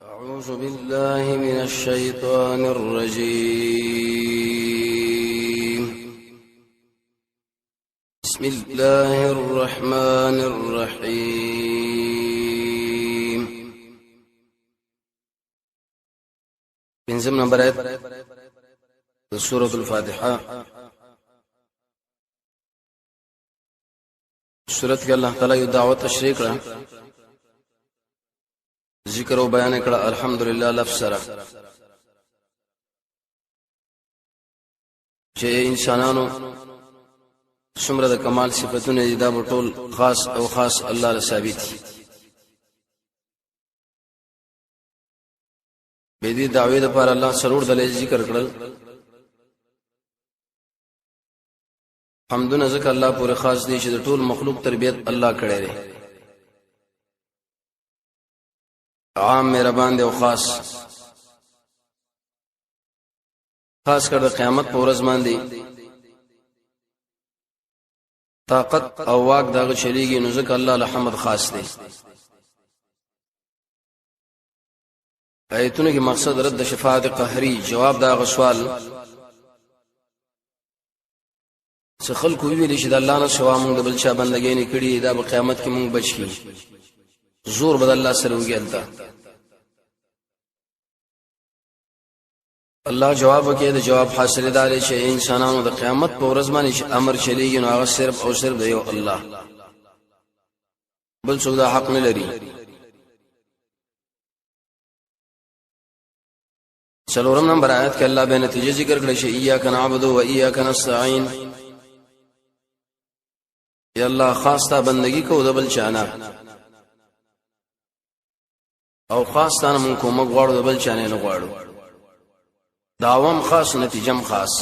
أعوذ بالله من الشيطان الرجيم. بسم الله الرحمن الرحيم. بنزم نمبر آيات سورة الفاتحة. سورة کے اللہ تعالی یو دعوت تشریح کرا ذکر و بیان کړه الحمدلله لفظ سره چې انسانانو څومره د کمال صفاتونه دي دا ټول خاص او خاص الله له ثابت دي. به دې دعوی لپاره الله سرور د ذکر کړل حمدونه ځکه الله پورې خاص دي چې د ټول مخلوق تربیت الله کړی دی. عام مهربان دی او خاص کړ د قیامت په ورځ باندې طاقت او واک دغه چلیږي نو ځکه الله له حمد خاص دی. آیتونه کې مقصد رد شفاعت قهري جواب دا سوال څه خلکو ویل چې د الله نه سوا موږ د بل چا بندګۍ نه کړي دا په قیامت کې موږ بچ کی زور بدل الله سره وګالتا. الله جواب وکړي د جواب حاصل دار چې انسانانو د قیامت په ورځ باندې امر چلیږي نو هغه صرف او صرف دی الله بل څه د حق نه لري. څلورم نمبر آیت کې الله به نتیجه ذکر کړی چې ایاک نعبد و ایاک نستعين. یا الله خاص تا بندگی کو د بل چانه او خاص تانه مونږ کوم غواړو د بل چانه نه غواړو. داوام خاص نتیجم خاص.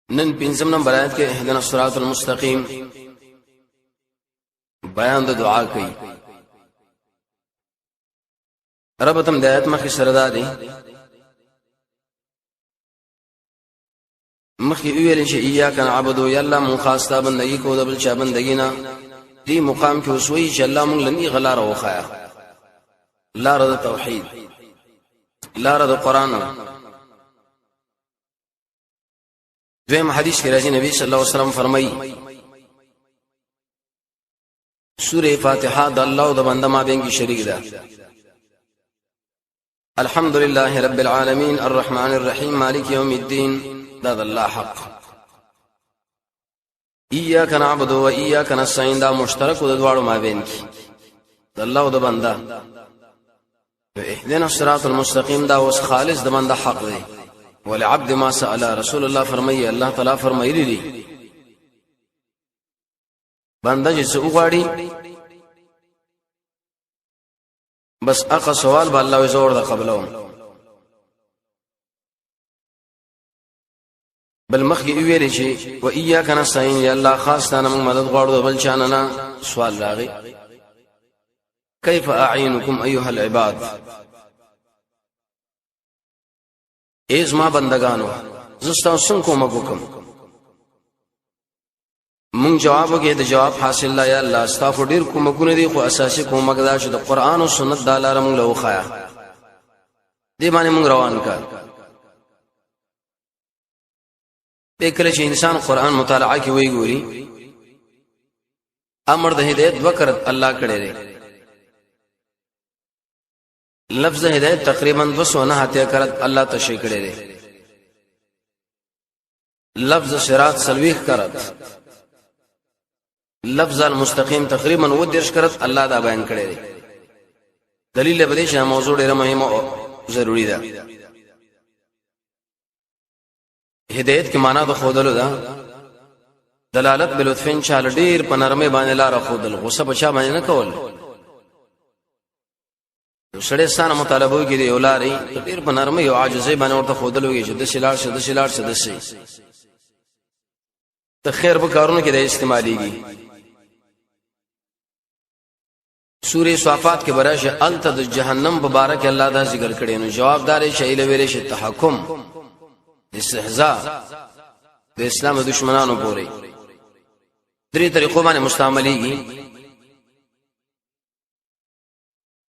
نن پنځم نمبر آیت کې اهدنا الصراط المستقیم بیان د دعا کوي. رب تم د آیت مخې سره دادي مخې ویل چې ایاک نعبد یا الله مون خاص تا بندگی کو د بل چا بندگی نه دی مقام کې وسوي چې الله مونږ لنی غلا راوخایا لار د توحید لار د قران. دویم حدیث کې راځي نبی صلی الله علیه وسلم فرمایي سوره فاتحه د الله او د بنده مابین کې شریک ده. الحمدلله رب العالمین الرحمن الرحیم مالک یوم الدین دا د الله حق. ایاک نعبد و ایاک نستعين دا مشترک د دواړو مابین کې د الله او د بنده. اهدنا الصراط المستقیم دا اوس خالص د بنده حق دی. ولعبد ما سأل رسول الله فرمایي الله تعالی فرمایلی دی بنده چې څه وغواړي بس هغه سوال به الله زور د قبلو بل مخکې ویل چې و ایاک نستعين یا الله خاص تانه موږ مدد غواړو بل چانه نه. سوال راغی كيف اعينكم ايها العباد ایز ما بندگانو زستا څنګه کوم حکم. مونږ جواب وکړو د جواب حاصل لا یا الله استغفر ډیر کوم کو دي خو اساسي کوم مقدار شو د قران او سنت د لار موږ له وخایا دی باندې موږ روان کړ. کله چې انسان قران مطالعه کوي ګوري امر د هدایت وکړه الله کړي دی. لفظ هدایت تقریبا 209 هته کړه الله تشریح کړي دی. لفظ صراط سلويخ کړه لفظ المستقیم تقریبا و درش کړه الله دا بیان کړي دی. دلیل به دې چې موضوع ډیره مهمه او ضروری ده. هدایت کې معنا د خودلو ده دلالت بلطفین چاله ډیر په نرمه باندې لار خودل غصه بچا باندې نه کول. سړی ستانه مطالبه کوي دی ولاري ډیر په نرمه او عاجزۍ باندې ورته خودلوږي چې د شلار شد شي ته خیر په کارونو کې د استعماليږي. سورې صافات کې براشه انت د جهنم مبارک الله دا ذکر کړي نو جوابدار شي له ویلې شي تحکم استهزاء د اسلام دشمنانو پورې درې طریقو باندې مستعمليږي.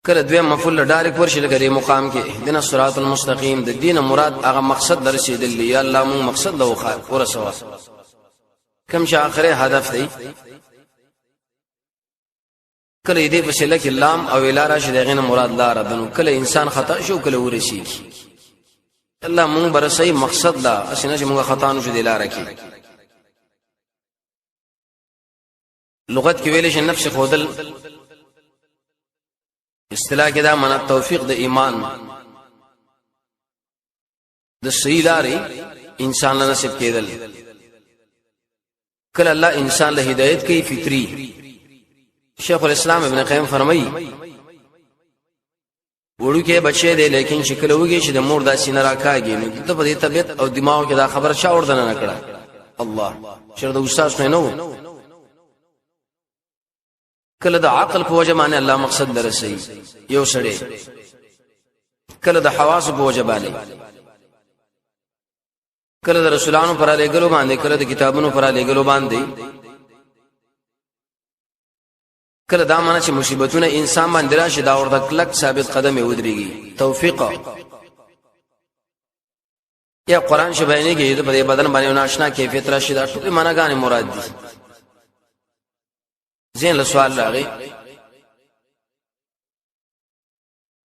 کله دوی مفعول ډایرک ورشي لګري مقام کې اهدنا الصراط المستقيم د دین مراد هغه مقصد درسیدل یا الله مون مقصد له ورسوا کوم چې اخره هدف دی کله دې وسیله کې لام او الا راشي دغه مراد لار دنو کله انسان خطا شو کله ورشي الله مون بر صحیح مقصد لا اسنه چې مونږه خطا نشو دی لار کې لغت کې ویل شي نفس خودل اصطلاح کې دا معنا توفیق د ایمان د صحیح لارې انسان له نصیب کېدل کله الله انسان له هدایت کوي فطری شیخ الاسلام ابن قیم فرمایي وړو کې بچي دی لیکن شکل وږي چې د مور د سینه راکاږي نو ته په دې طبيعت او دماغ کې دا خبر چا وردن نه کړه الله شر د استاد نه کله د عقل په وجه باندې الله مقصد درسي یو سړی کله د حواس په وجه باندې کله د رسولانو پر علی ګلو باندې کله د کتابونو پر علی ګلو باندې کله دا معنی چې مصیبتونه انسان باندې راشي دا ورته کلک ثابت قدم ودرېږي توفیق یا قران شبهنی کې د بدن باندې ناشنا کیفیت راشي دا ټول معناګانې مراد دي زين له سوال راغی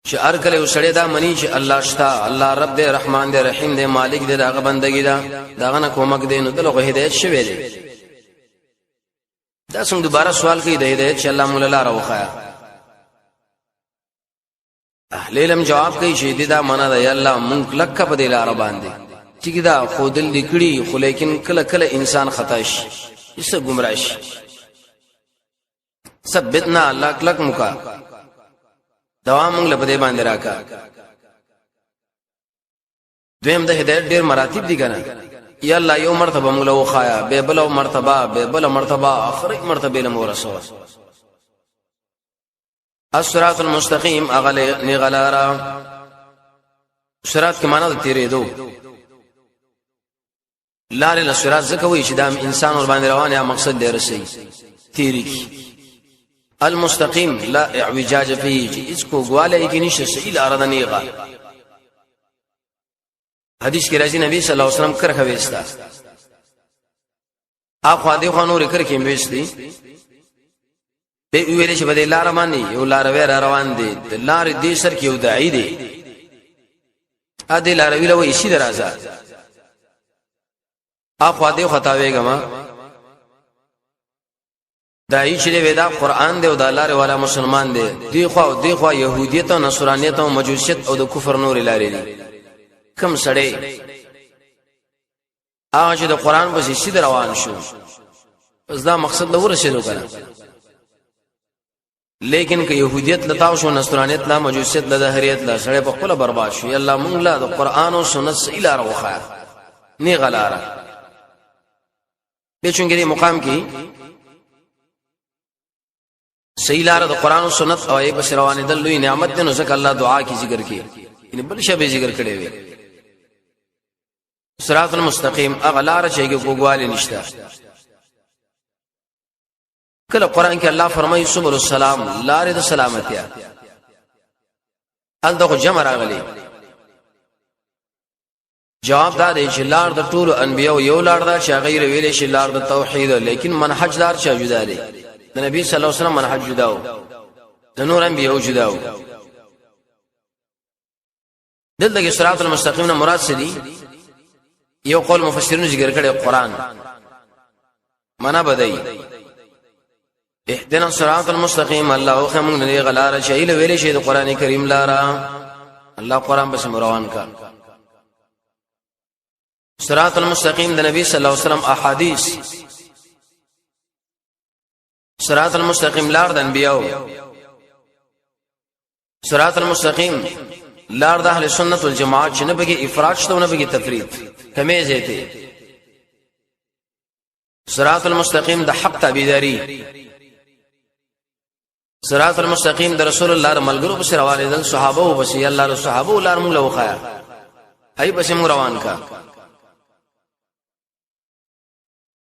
چې ار کله وسړی دا منی چې الله شتا الله رب دې رحمان دې رحیم دې مالک دې داغه بندګی دا داغه نه کومک دې نو دغه هدایت شوی دی دا څنګه دوباره سوال کوي د هدایت چې الله مولا راوخایا اهل علم جواب کوي چې دې دا معنا ده یا الله مونږ لکه په دې لار باندې چې دا خودل لیکړي خو لیکن کله کله انسان خطا شي ایسه گمراه شي ثبتنا لک لک مکا دوام موږ له دې باندې راکا دویم د هدایت ډېر مراتب دي کنه یا الله یو مرتبه موږ له وخایا به بل مرتبه به بل مرتبه اخر مرتبه له مورسو الصراط المستقيم اغله نغلارا صراط کې معنا د تیرې دو لارې له صراط زکوي چې د انسان ور باندې روان یا مقصد دی رسي تیرې کی المستقيم لا اعوجاج فيه اسکو غواله کې نشه سیل اردنیغه حدیث کې راځي نبی صلی الله علیه وسلم کرخه وستا اخو دې خو نور کر کې وېستي به ویلې چې بده لار باندې یو لار وې روان دي لار دې سر کې یو داعی دی ا دې لار ویلو یې درازه اخو دې خطاويګما دای چې ودا قران دی او د الله والا مسلمان دی دی خو يهوديت او نصرانيت او مجوسيت او د کفر نور لاري دي کم سړی هغه چې د قران په سیده روان شو پس دا مقصد له ورسېدو کنه لیکن که يهوديت لتاو شو نصرانيت لا مجوسيت لا دهريت لا سړی په خپل برباد شو الله مونږ لا د قران او سنت سیلا راوخا نه غلاره به چونګې مقام کې صحیح لار د قران او سنت او ای بس روانه د لوی نعمت دی نو ځکه الله دعا کی ذکر کی ان بل شی ذکر کړي وي صراط المستقیم اغلار چې کوګواله نشته کله قران کې الله فرمایي سبحان السلام لار د سلامتیا ال دغه جمع راغلي جواب دا دی چې لار د ټول انبیو یو لار دا چې غیر ویلې شي لار د توحید لیکن منهج لار چې جدا دی د نبی صلی الله علیه وسلم منهج جدا و د نور انبیو جدا و دلته صراط المستقیم نه مراد څه دی یو قول مفسرین ذکر کړي قران معنا بدای اهدنا الصراط المستقيم الله خو موږ نه غلار شي له ویلې شي د قران کریم لارا الله قران بس روان کا صراط المستقيم د نبی صلی الله علیه وسلم احادیث صراط المستقيم لار د انبیاء صراط المستقيم لار د اهل سنت والجماعت چې نه بږي افراط شته نه بږي تفرید کمه زیته صراط المستقيم د حق تابعداري صراط المستقيم د رسول الله ملګرو په روانه دل صحابه او بس الله له صحابه ولار موږ له وخایا ای بس موږ روان کا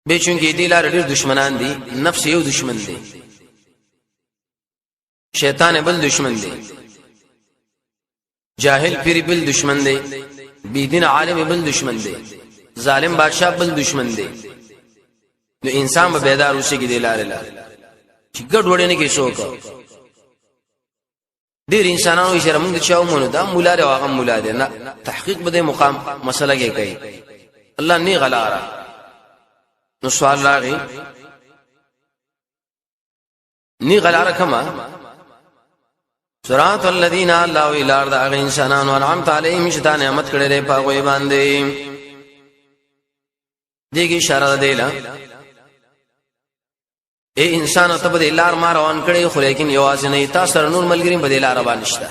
به چونګې دي لار ډېر دشمنان دي نفس یو دشمن دی شیطان بل دشمن دی جاهل پیر بل دشمن دی، بی دین عالم بل دشمن دی، ظالم بادشاہ بل دشمن دی. نو انسان به بیدار اوسې کې دی لارې لار چې ګډ وړې نه کې څوک. ډېر انسانانو چې موږ چاو مونږ دا مولا دی واغه مولا دی نه تحقیق بده مقام مسله کې کوي الله نه غلاره. نو سوال راغی نی غلاره کما صراط الذين الله الى دا انسانانو انعمت عليهم شتا نعمت کړي له پاغوي باندې. دغه اشاره ده لا اے انسان ته به لار ما روان کړي خو لیکن یوازې نه تاسو سره نور ملګری به لار باندې نشته.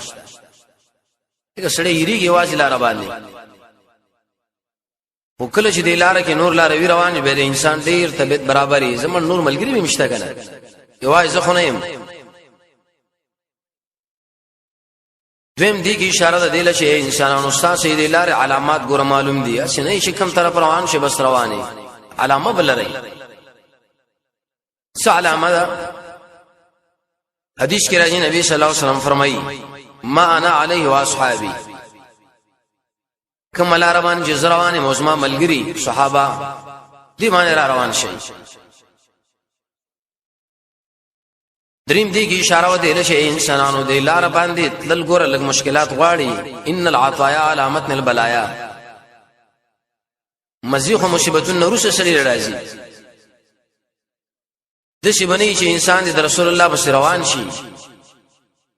دغه سړی یریږي یوازې لار باندې. او کله چې د لار کې نور لار وی روان به انسان ډیر طبيعت برابرې زمون نور ملګری به مشته کنه یوازې خو نه يم. دویم دی کی اشاره ده دله چې انسانانو ستاسو د لار علامات ګور معلوم دي چې نه شي کوم طرف روان شي بس رواني علامه بلري. څه علامه ده؟ حدیث کې راځي نبی صلی الله علیه وسلم فرمایي ما انا علیه واصحابي کوم لار روان چې روانه موزما ملګری صحابه دی باندې را روان شي. دریم دی کی اشاره و دی له انسانانو دی لار باندې تل ګور لګ مشکلات غواړي. ان العطايا علامت البلايا مزيخ مصیبتون نورس سره راځي. د شي بني چې انسان د رسول الله بس روان شي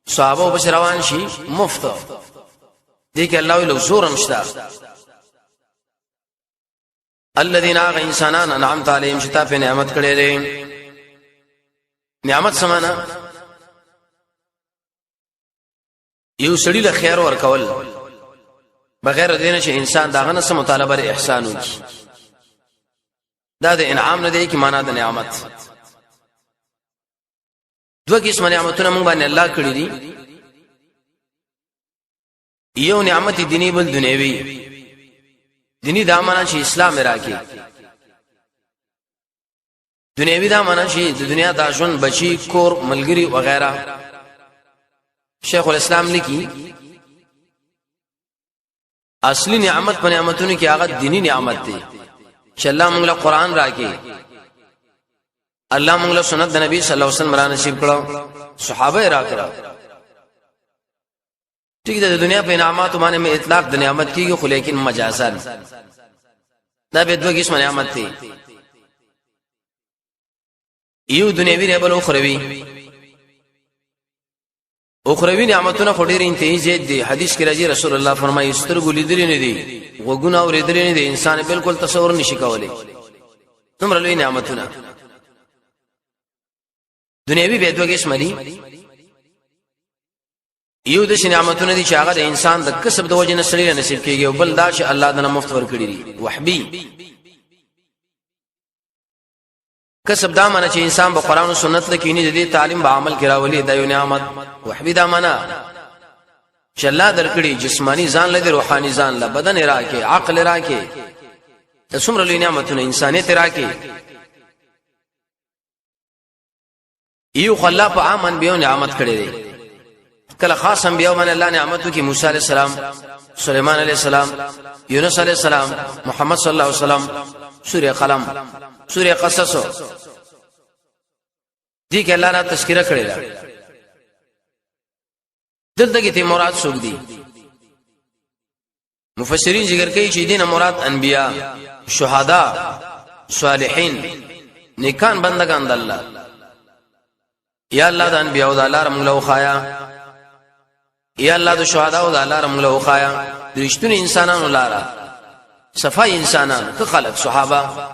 صحابه بس روان شي مفت دي کې الله له زور نشتا. الذين انسانان انعمت عليهم شتا په نعمت کړي دي. نعمت سمانا یو سړی له خیر ورکول بغیر دینه چې انسان داغه نه سم مطالبه احسان وکړي. دا د انعام نه دی کی معنا د نعمت. دوه قسم نعمتونه موږ باندې الله کړی دي. یو نعمت دینی بل دنیوي. دینی دا معنا چې اسلام راکې. دنیوي دا معنا چې د دنیا د ژوند بچي کور ملګری وغیرہ. شیخ الاسلام لیکي اصلي نعمت په نعمتونو کې هغه دینی نعمت دی چې الله موږ له قران راکې. الله موږ له سنت د نبی صلی الله علیه وسلم را نصیب کړو صحابه را کړو. ټیک ده د دنیا په نعمتو باندې مې اطلاق د نعمت کیږي خو لیکن مجازن دا به دوه قسم نعمت دي. یو دنیوي نه بل اخروی. اخروی نعمتونه خډیر انتهایی زیات دي. حدیث کې راځي رسول الله فرمایي سترګو لیدل نه دي وګونه اوریدل نه دي انسان بالکل تصور نشي کولای. تمره لوی نعمتونه دنیوي به دوه قسم دي. یو د نعمتونه دي چې هغه د انسان د کسب د وجه نه سړي نصیب کیږي او بل دا چې الله دنه مفت ورکړي دي. وحبي کسب دا معنی چې انسان په قران او سنت لکینی د دې تعلیم په عمل کې راولي دا یو نعمت. وحبي دا معنی چې الله درکړي جسمانی ځان له روحاني ځان له بدن راکې عقل راکې د څومره لوی نعمتونه انسانيت راکې. یو خلا په عامن به نعمت کړي دي. کله خاص انبیاء باندې الله نعمتو کې موسی عليه السلام سليمان عليه السلام یونس عليه السلام محمد صلی الله علیه وسلم سوره قلم سوره قصص دي کې الله را تذکرہ کړی دا. دلته کې ته مراد څوک دي؟ مفسرین ذکر کوي چې دینه مراد انبیاء شهدا صالحین نیکان بندگان د الله. یا الله د انبیاء او د الله رحم له خایا یا الله د شهدا او د الله رحم له خایا د رښتونی انسانانو لاره صفای انسانان که خلق صحابه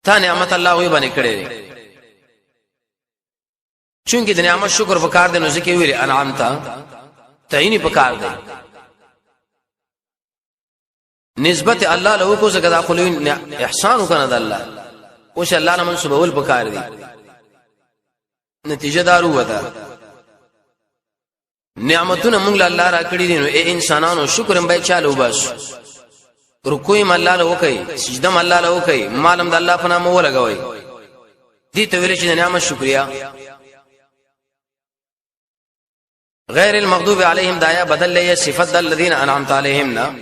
تا نعمت الله وی باندې کړې. چونکه د نعمت شکر وکړ د نو ځکه ویل انعامتا تعینی پکار دی. نسبت الله له کو څخه داخلوین احسان وکنه د الله او چې الله نه منسوب ول پکار دی. نتیجه دارو ودا نعمتونه موږ له الله را کړی دي. نو اے انسانانو شکر هم به چالو بس رکوع م الله له وکي سجده م الله له وکي مالم د الله په نامه ولګوي. دي ته ویل چې نعمت شکریا غیر المغضوب علیهم دایا بدل لې صفت الذين انعمت عليهم نا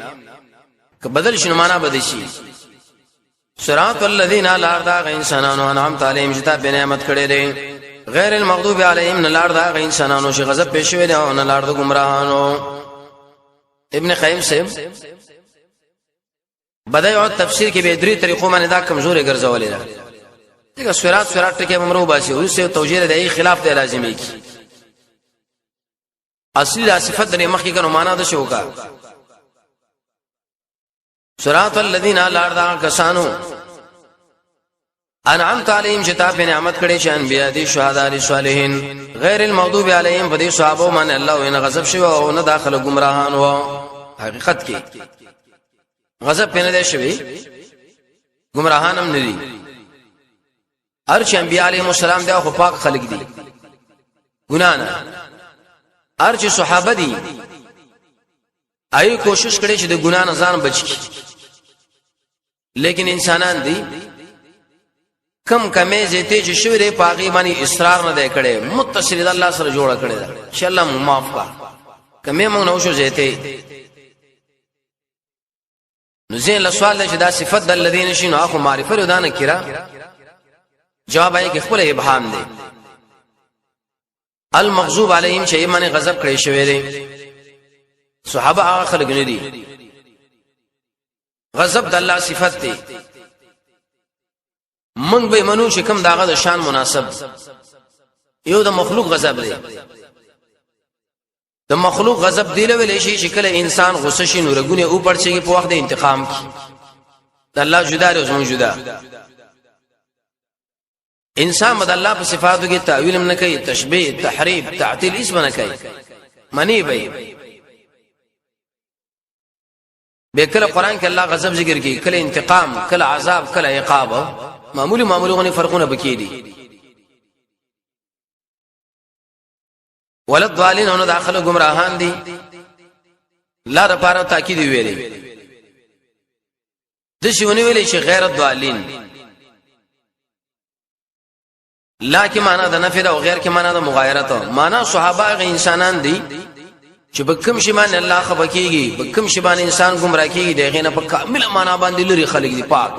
که بدل شنو معنا بدل شي صراط الذين لا دا انسانانو انعمت عليهم جتا په نعمت کړي دي غیر المغضوب علیهم نه لار دا انسانانو چې غضب پېښ وي نه نه لار د گمراهانو ابن قیم سے بدایع تفسیر کې به درې طریقو باندې دا کمزوري ګرځولې ده دغه صراط ټکي عمرو باسي او څه توجیه ده خلاف ده لازمي کی اصلي صفت د مخکې کنو معنا ده شو کا صراط الذين لار دا کسانو انعمت عليهم جتا په نعمت کړي چې انبیا دي شهدا دي صالحین غیر المغضوب عليهم په دې صحابه باندې الله وینه غضب شوی او نه داخله گمراهان وو حقیقت کې غضب پنه دي شوی گمراهان هم نه دي هر چې انبیا علیهم السلام دا خو پاک خلق دي ګنا نه هر چې صحابه دي ای کوشش کړي چې د ګنا نه ځان بچ کی لیکن انسانان دي کم کمه زیته چې شوی پاغي باندې اصرار نه دی کړي متصل الله سره جوړ کړي دا چې الله معاف کا کمه موږ نو شو زیته نو زين له سوال چې دا صفت د الذين شنو اخو معرفه ودانه کړه جواب یې خپل ابهام دی المغضوب علیهم چې یمنه غضب کړي شوی دی صحابه هغه خلک نه دي غضب د الله صفت دی من به منو چې کوم داغه د شان مناسب یو د مخلوق غضب دی د مخلوق غضب دی له ویل شي چې کله انسان غصه شي نو رګونه او پړچېږي په وخت د انتقام کې د الله جدا دی او جدا انسان مد الله په صفاتو کې تعویل نه کوي تشبیه تحریف تعطیل اسم نه کوي منی به کله قران کې الله غضب ذکر کوي کله انتقام کله عذاب کله عقاب معمولی غني فرقونه بکی دي ولد ضالین او داخله گمراهان دي لا لپاره تاکید ویلي د شونه ویلي چې غیر الضالین لا کې معنا د نفي او غیر کې معنا د مغایرت معنا صحابه غي انسانان دي چې بکم شی باندې الله خبکیږي بکم شی باندې انسان گمراه کیږي دغه نه په کامل معنا باندې لري خلق دي پاک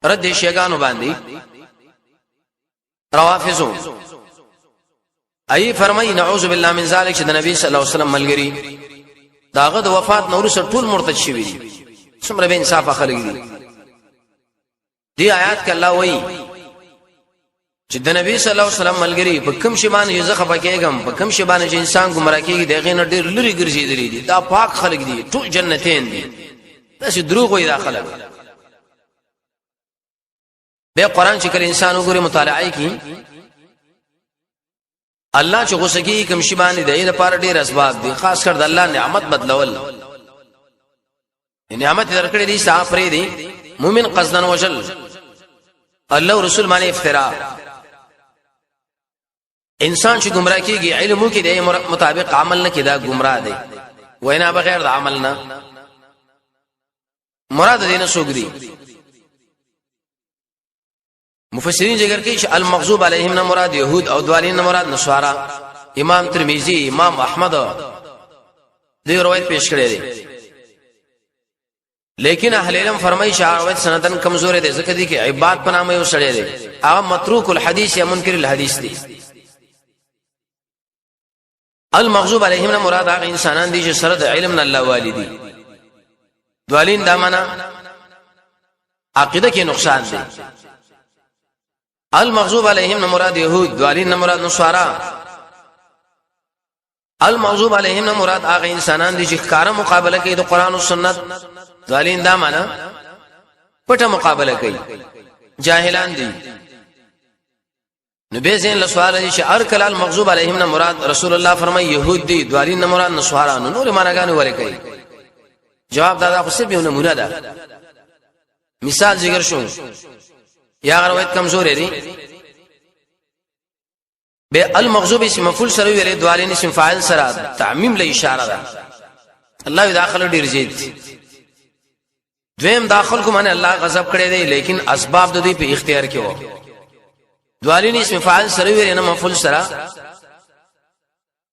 رد شیگانو باندې روافضو ای فرمای نعوذ بالله من ذلک چې د نبی صلی الله علیه وسلم ملګری داغه د وفات نور سره ټول مرتد شوی دي څومره به انصاف خلک دي دی آیات کې الله وایي چې د نبی صلی الله علیه وسلم ملګری په کوم شی باندې زخه پکېګم په کوم شی باندې چې انسان گمراه کیږي دغه نه ډېر لري ګرځېدلې دي دا پاک خلک دي ټول جنتین دي دا چې دروغ وي دا خلک به قران چې کله انسان وګوري مطالعه کوي الله چې غوسه کوي کوم شی باندې د دې لپاره ډېر اسباب دي خاص کر د الله نعمت بدلول نعمت درکړې دي صاحب پرې دي مؤمن قصدن وجل الله رسول باندې افتراء انسان چې گمراه کیږي علم کې د مطابق عمل نه کیدا گمراه دی وینا بغیر د عمل نه مراد دې نه سوګري مفسرین ذکر کوي چې المغضوب علیهم نه مراد يهود او ضالین نه مراد نصارا امام ترمذی امام احمد دې روایت پیش کړی دی لیکن اهل علم فرمایي چې روایت سندن کمزور دي ځکه دي کې عبادت په نامه یو سړی دی هغه متروک الحديث یا منکر الحديث دی المغضوب علیهم نه مراد هغه انسانان دي چې سره د علم نه الله والدي ضالین دا معنا عقیده کې نقصان دی المغضوب علیهم نه مراد يهود ضالین نه مراد نصارا المغضوب علیهم نه مراد هغه انسانان دي چې کار مقابله کوي د قران او سنت ضالین دا معنا پټه مقابله کوي جاهلان دي نو به زين له سوال دي چې ارکل المغضوب علیهم نه مراد رسول الله فرمایي يهود دي ضالین نه مراد نصارا نور معناګانې ورې کوي جواب دا خو صرف یو نمونه ده مثال ذکر شو یا روایت کمزور دي به المغضوب اسم مفعول سره ویل دوالین اسم فاعل سره تعمیم له اشاره ده الله داخله ډیر زید دویم داخل کو معنی الله غضب کړي دي لیکن اسباب د دې په اختیار کې وو دوالین اسم فاعل سره ویل نه مفعول سره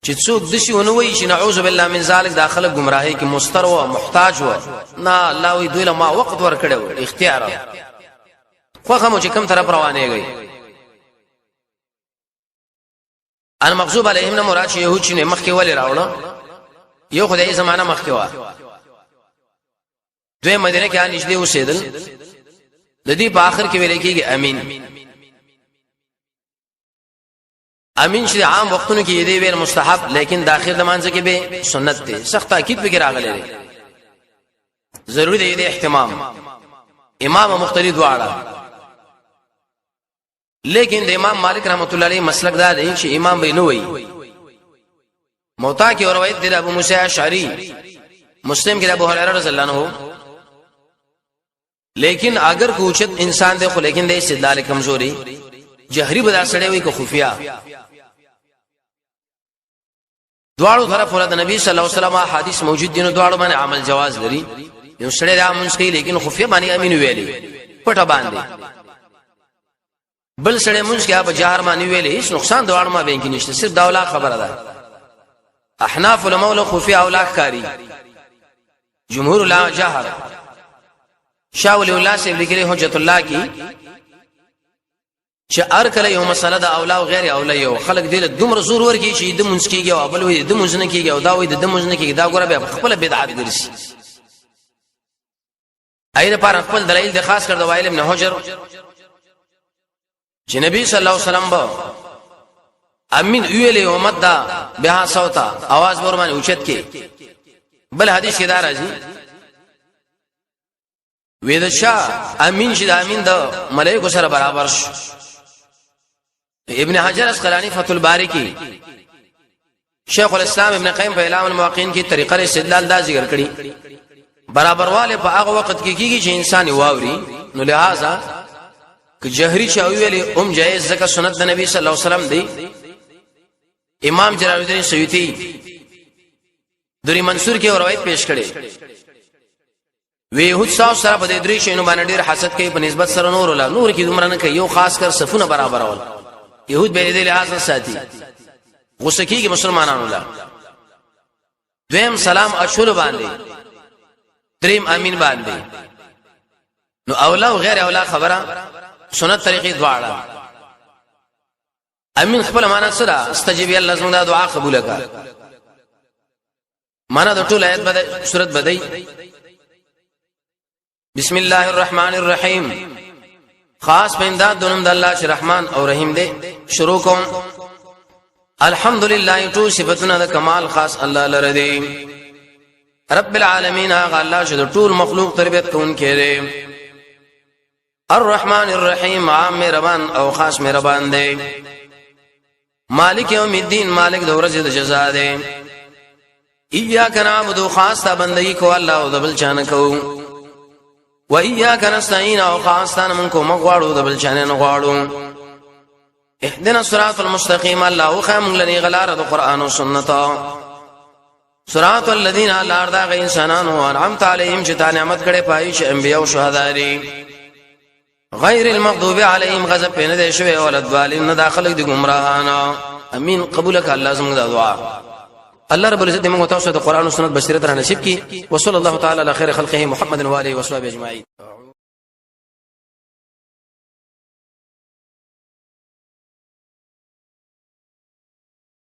چې څوک دشي ونوي چې نعوذ بالله من ذلک داخله گمراهي کې مستر و محتاج و نه الله وی دوی له ما وخت ور کړو اختیار خوخه مو چې کوم طرف روانېږي ان مغضوب علیهم نه مراد چې يهود چې مخکې ولې راوړل یو خدای زمانہ مخکې و دوی مدینه کې ان نږدې اوسېدل د دې په آخر کې ویل کېږي امین امین چې عام وختونو کې دې ویل مستحب لیکن داخل د مانځ کې به سنت دی سخت تاکید به راغلی دی ضروری دی دې اهتمام امام مختلف دواړه لیکن د امام مالک رحمت الله علیه مسلک دا دی چې امام به نه وي موتا کې روایت دی ابو موسی اشعری مسلم کې ابو هريره رضی الله عنه لیکن اگر کوچت انسان دی خو لیکن د استدلال کمزوري جهري بدا سړی وي کو خفیا دواړو طرف ولادت نبی صلی الله علیه وسلم حدیث موجود دي نو دواړو باندې عمل جواز لري یو سړی دا مونږ کوي لیکن خفیا باندې امین ویلي پټه باندې بل سړی مونږ کې په جهر باندې ویلي هیڅ نقصان دواړو ما بین کې نشته صرف دا خبره ده احناف علماء خفیا او لاخکاری جمهور لا جهر شاه ولی الله سے لیکلي حجت الله کی چې ار کله یو مسله د اولا او غیر اولا یو خلق دې دومره زور ورکی چې د مونږ کېږي او بل وي د مونږ نه کېږي او دا وي د مونږ نه کېږي دا ګوره به خپل بدعت ګرځي اېره پر خپل دلایل د خاص کړه د وائل ابن حجر چې نبی صلی الله علیه وسلم به امین ویلې امت دا بها صوتا आवाज ور باندې اوچت کې بل حدیث کې دا راځي وېد شاه امین چې د امین د ملائکه سره برابر شو ابن حجر اسقلانی فتح الباری کی شیخ الاسلام ابن قیم په اعلام الموقعین کی طریقه استدلال دا ذکر کړي برابر والے په هغه وخت کې کیږي چې انسان واوري نو لہذا ک جهري چاوي ویلي جائز ځکه سنت د نبی صلی الله علیه وسلم دی امام جلال الدین سیوطی دوری منصور کې روایت پیش کړي وی يهود سره په دې درې شینو باندې ډېر حسد کوي په نسبت سره نور کې دومره نه کوي یو خاص کر صفونه برابر ول يهود به دې لحاظ ساتي غوسه کیږي مسلمانانو لا دویم سلام اشهر باندې دریم امین باندې نو اولا او غیر اولا خبره سنت طریقې دواړه امین خپل معنا سره استجیب الله زموږ د دعا قبول کړه معنا د ټول آیت بده سورۃ بدای بسم الله الرحمن الرحیم خاص په امداد د نوم د الله چې رحمان او رحیم دی شروع کوم الحمدلله تو صفاتنا د کمال خاص الله لره دی رب العالمین هغه الله چې ټول مخلوق تربیت کوون کړي الرحمن الرحیم عام مهربان او خاص مهربان دی مالک یوم الدین مالک د ورځې د جزا دی ایاک نعبد خاص ته بندگی کو الله او د بل چانه کو و ایاک نستعين او خاصتان من کو مغواړو د بل چانه نه غواړو اهدنا الصراط المستقيم الله خام لني غلار د قران او سنت صراط الذين لا ارضى انسانان انعمت عليهم چې نعمت کړي پای چې انبيو او شهدا دي غیر المغضوب عليهم غضب نه دي شوی ولد والین داخله دي گمراهان امين قبولك الله زموږ دعا الله رب العزت موږ تاسو ته قران او سنت بصیرت را نصیب کړي وصلی الله تعالی علی خیر خلقه محمد و علیه و صحبه اجمعین